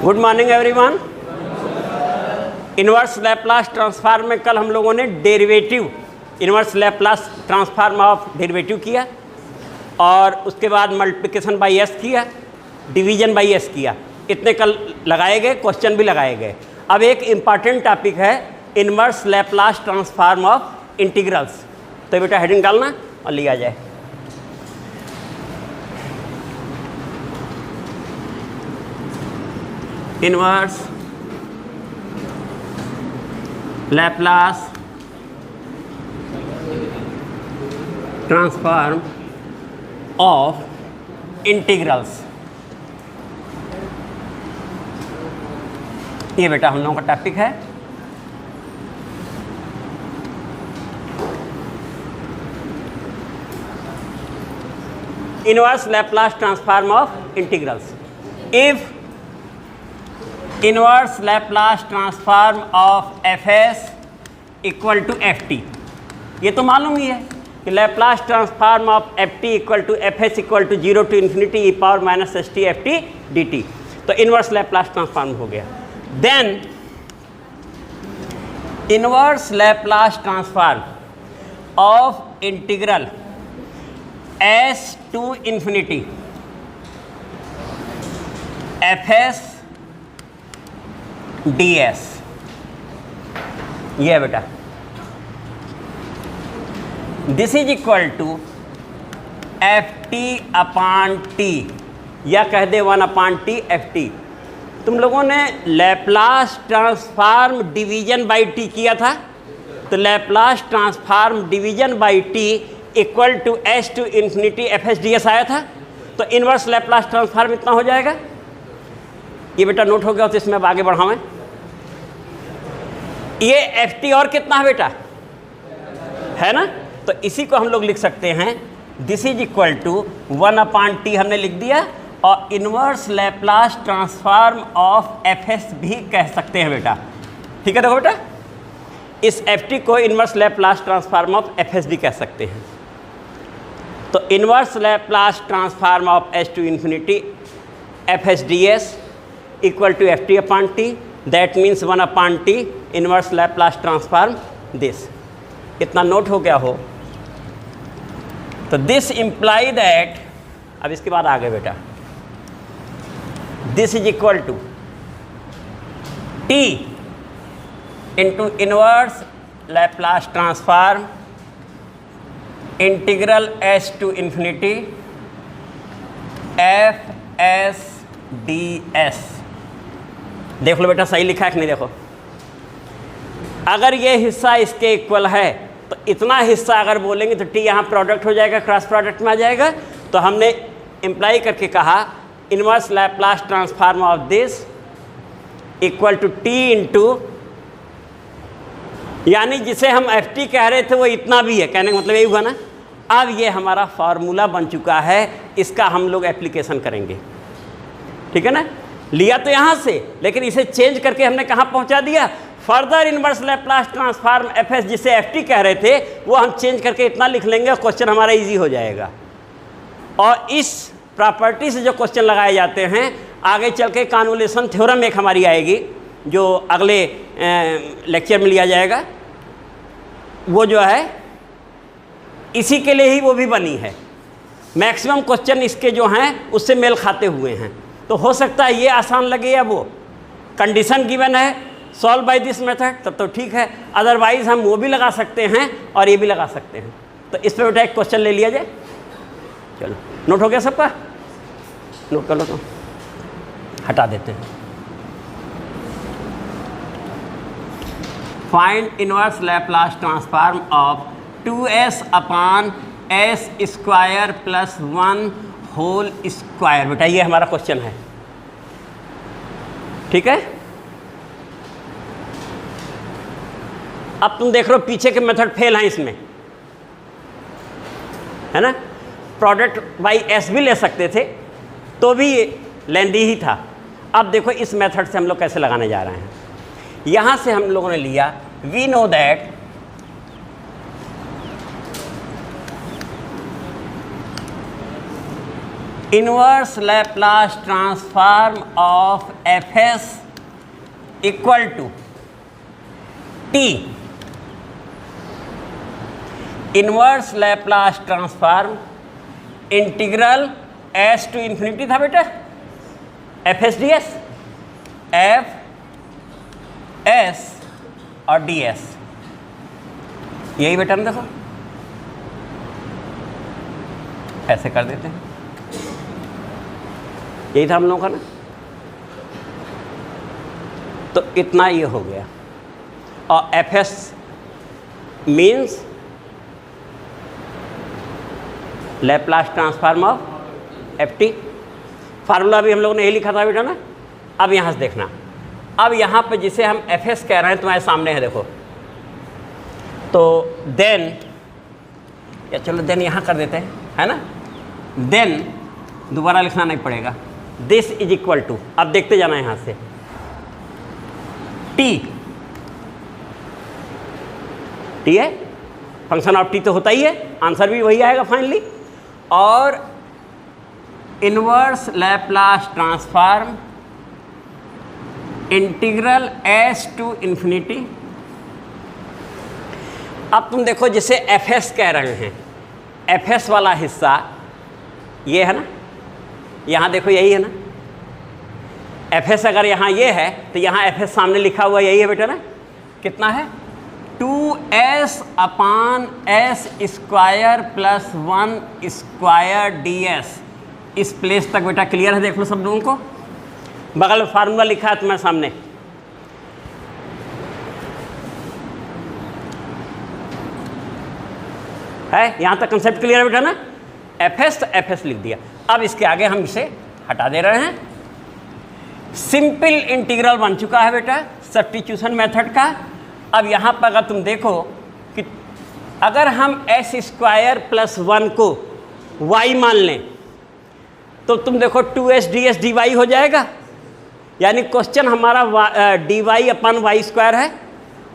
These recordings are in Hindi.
Good morning everyone. Inverse Laplace transform में कल हम लोगों ने derivative, inverse Laplace transform of derivative किया और उसके बाद मल्टीप्लिकेशन बाई एस किया, डिवीजन बाई एस किया। इतने कल लगाए गए, क्वेश्चन भी लगाए गए। अब एक इम्पॉर्टेंट टॉपिक है inverse Laplace transform of integrals. तो बेटा हेडिंग डालना और लिया जाए। Inverse Laplace transform of integrals, ये बेटा हम लोगों का टॉपिक है। Inverse Laplace transform of integrals. If inverse Laplace transform of F S equal to F T, ये तो मालूम ही है कि Laplace transform of F T equal to F S equal to 0 to infinity E power minus S T F T D T. तो इनवर्स लैप्लास ट्रांसफॉर्म हो गया। Then inverse Laplace transform of integral S to infinity F S D S, ये है बेटा। This is equal to F T upon T, या कह दे 1 अपान टी एफ टी। तुम लोगों ने Laplace transform division by T किया था, तो Laplace transform division by T equal to S to infinity F S D S आया था। तो इनवर्स लैप्लास ट्रांसफॉर्म इतना हो जाएगा। ये बेटा नोट हो गया, तो इसमें अब आगे बढ़ावें। ये एफ टी और कितना है बेटा, है ना? तो इसी को हम लोग लिख सकते हैं, this is equal to 1 upon T हमने लिख दिया, और inverse Laplace transform of F S भी कह सकते हैं बेटा। ठीक है, देखो बेटा, इस एफ टी को inverse Laplace transform of F S भी कह सकते हैं। तो inverse Laplace transform of S to infinity F S D S equal to F T upon T, that means 1 upon T inverse Laplace transform this. इतना नोट हो गया हो तो दिस इम्प्लाई दैट, अब इसके बाद आगे बेटा, this is equal to T into inverse Laplace transform integral S to infinity F S D S. देख लो बेटा सही लिखा है कि नहीं। देखो, अगर ये हिस्सा इसके इक्वल है तो इतना हिस्सा अगर बोलेंगे तो टी यहाँ प्रोडक्ट हो जाएगा, क्रॉस प्रोडक्ट में आ जाएगा। तो हमने इम्प्लाई करके कहा inverse Laplace transform of this equal to T into, यानी जिसे हम एफ टी कह रहे थे वो इतना भी है, कहने का मतलब यही हुआ ना। अब ये हमारा फार्मूला बन चुका है, इसका हम लोग एप्लीकेशन करेंगे। ठीक है ना? लिया तो यहाँ से, लेकिन इसे चेंज करके हमने कहाँ पहुँचा दिया, further inverse Laplace transform F S, जिसे एफ टी कह रहे थे, वो हम चेंज करके इतना लिख लेंगे, क्वेश्चन हमारा इजी हो जाएगा। और इस प्रॉपर्टी से जो क्वेश्चन लगाए जाते हैं, आगे चल के कन्वोल्यूशन थ्योरम एक हमारी आएगी जो अगले लेक्चर में लिया जाएगा, वो जो है इसी के लिए ही वो भी बनी है। मैक्सिमम क्वेश्चन इसके जो हैं उससे मेल खाते हुए हैं। तो हो सकता है ये आसान लगे या वो, कंडीशन गिवन है सॉल्व बाय दिस मेथड, तब तो ठीक है। अदरवाइज हम वो भी लगा सकते हैं और ये भी लगा सकते हैं। तो इस पर बेटा एक क्वेश्चन ले लिया जाए। चलो, नोट हो गया सबका? नोट कर लो, तो हटा देते हैं। Find inverse Laplace transform of 2s upon S square plus 1 whole square. बेटा ये हमारा क्वेश्चन है। ठीक है, अब तुम देख रहे हो पीछे के मेथड फेल हैं इसमें, है ना? प्रोडक्ट बाई एस भी ले सकते थे तो भी लेंदी ही था। अब देखो इस मेथड से हम लोग कैसे लगाने जा रहे हैं। यहाँ से हम लोगों ने लिया, we know that inverse Laplace transform of F S equal to T, inverse Laplace transform integral S to infinity था बेटा, F S D S, F S और डी एस, यही बेटा ना, देखो ऐसे कर देते हैं, यही था हम लोगों का ना। तो इतना ये हो गया, और F S means Laplace transform of F T. Formula भी हम लोगों ने यही लिखा था बेटा ना। अब यहाँ से देखना, अब यहाँ पे जिसे हम एफ एस कह रहे हैं तुम्हारे सामने है, देखो। तो देन, या चलो देन यहाँ कर देते हैं, है ना। देन दोबारा लिखना नहीं पड़ेगा, दिस इज इक्वल टू, अब देखते जाना यहाँ से, टी, टी है, फंक्शन ऑफ टी तो होता ही है, आंसर भी वही आएगा फाइनली। और inverse Laplace transform integral S to infinity. अब तुम देखो, जिसे एफ एस कह रहे हैं, एफ एस वाला हिस्सा ये है ना, यहाँ देखो यही है ना, एफ एस अगर यहाँ ये है तो यहाँ एफ एस सामने लिखा हुआ यही है बेटा ना, कितना है 2s upon S square plus 1 square d s. इस प्लेस तक बेटा क्लियर है, देख लो सब लोगों को। बगल में फार्मूला लिखा है तुम्हारे सामने, है, यहाँ तक कंसेप्ट क्लियर है बेटा ना। एफ एस तो एफ एस लिख दिया। अब इसके आगे हम इसे हटा दे रहे हैं। सिंपल इंटीग्रल बन चुका है बेटा सब्स्टिट्यूशन मेथड का। अब यहाँ पर अगर तुम देखो कि अगर हम एस स्क्वायर प्लस 1 को y मान लें तो तुम देखो 2s ds dy हो जाएगा। यानी क्वेश्चन हमारा dy अपन वाई स्क्वायर है,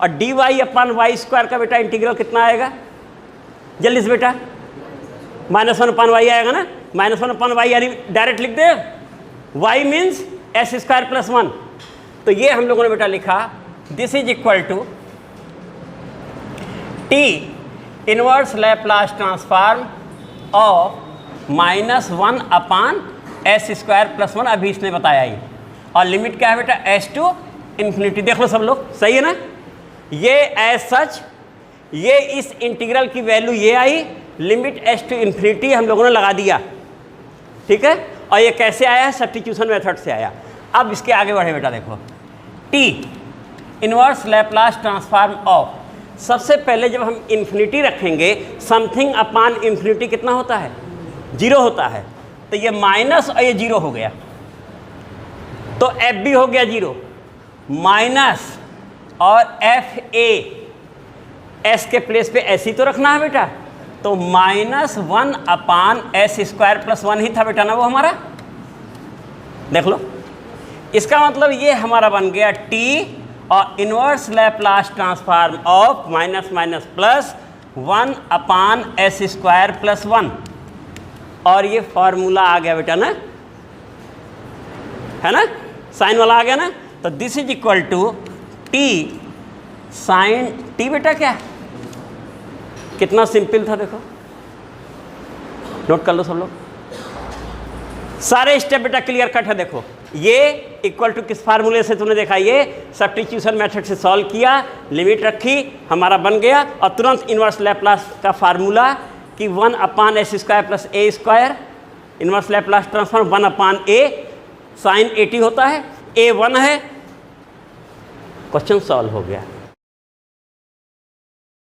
और dy अपन वाई स्क्वायर का बेटा इंटीग्रल कितना आएगा जल्दी से बेटा, -1/y आएगा ना। -1/y यानी डायरेक्ट लिख दे, y means S square plus 1। तो ये हम लोगों ने बेटा लिखा, this is equal to T inverse Laplace transform of -1 upon S square plus 1। अभी इसने बताया ही, और लिमिट क्या है बेटा एस टू इन्फिनिटी। देख लो सब लोग, सही है ना। ये एज सच, ये इस इंटीग्रल की वैल्यू ये आई, लिमिट एस टू इन्फिनिटी हम लोगों ने लगा दिया, ठीक है। और ये कैसे आया है, सब्स्टिट्यूशन मेथड से आया। अब इसके आगे बढ़े बेटा, देखो T inverse Laplace transform of, सबसे पहले जब हम इन्फिनिटी रखेंगे, समथिंग अपान इन्फिनिटी कितना होता है 0 होता है। तो ये माइनस और ये 0 हो गया, तो एफ भी हो गया 0, माइनस और एफ ए, एस के प्लेस पे ऐसे ही तो रखना है बेटा। तो -1 अपान एस स्क्वायर प्लस 1 ही था बेटा ना वो हमारा, देख लो। इसका मतलब ये हमारा बन गया टी और inverse Laplace transform of minus plus 1 upon S square plus 1। और ये फॉर्मूला आ गया बेटा ना, है ना, साइन वाला आ गया ना। तो this is equal to T sine T. बेटा क्या, कितना सिंपल था, देखो नोट कर लो सब लोग, सारे स्टेप बेटा क्लियर कट है। देखो ये इक्वल टू किस फार्मूले से तुमने देखा, ये सब्स्टिट्यूशन मेथड से सॉल्व किया, लिमिट रखी, हमारा बन गया। और तुरंत इनवर्स लैप्लास का फार्मूला कि 1 अपान एस स्क्वायर प्लस ए स्क्वायर, इनवर्स लैप्लास ट्रांसफॉर्म 1 अपान ए साइन 80 होता है, ए 1 है, क्वेश्चन सॉल्व हो गया।